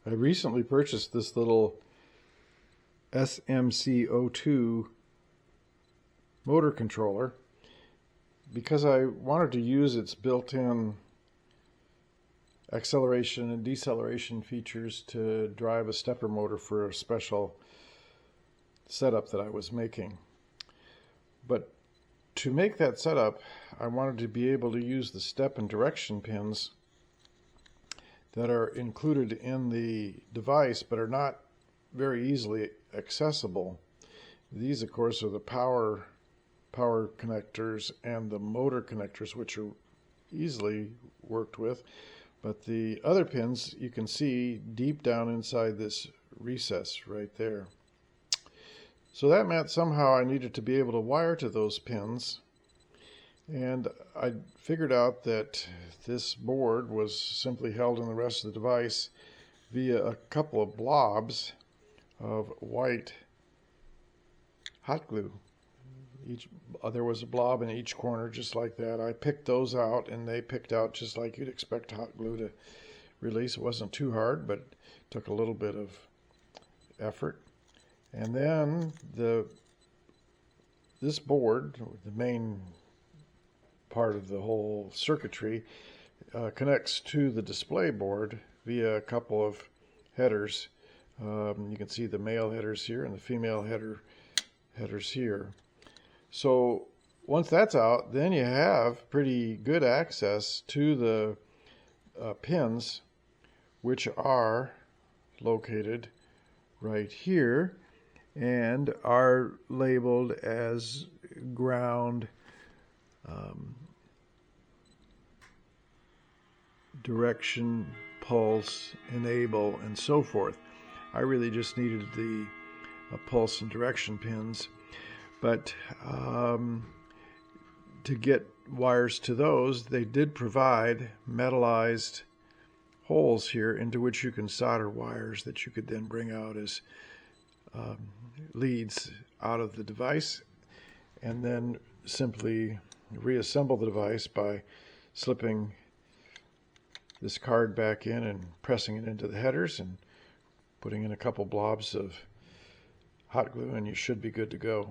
I recently purchased this little SMC02 motor controller because I wanted to use its built-in acceleration and deceleration features to drive a stepper motor for a special setup that I was making. But to make that setup, I wanted to be able to use the step and direction pins that are included in the device but are not very easily accessible. These, of course, are the power connectors and the motor connectors, which are easily worked with. But the other pins you can see deep down inside this recess right there. So that meant somehow I needed to be able to wire to those pins. And I figured out that this board was simply held in the rest of the device via a couple of blobs of white hot glue. There was a blob in each corner just like that. I picked those out, and they picked out just like you'd expect hot glue to release. It wasn't too hard, but it took a little bit of effort. And then this board, the main part of the whole circuitry, connects to the display board via a couple of headers. You can see the male headers here and the female headers here. So once that's out, then you have pretty good access to the pins, which are located right here and are labeled as ground, direction, pulse, enable, and so forth. I really just needed the pulse and direction pins, but to get wires to those, they did provide metallized holes here into which you can solder wires that you could then bring out as leads out of the device, and then simply reassemble the device by slipping this card back in and pressing it into the headers and putting in a couple blobs of hot glue, and you should be good to go.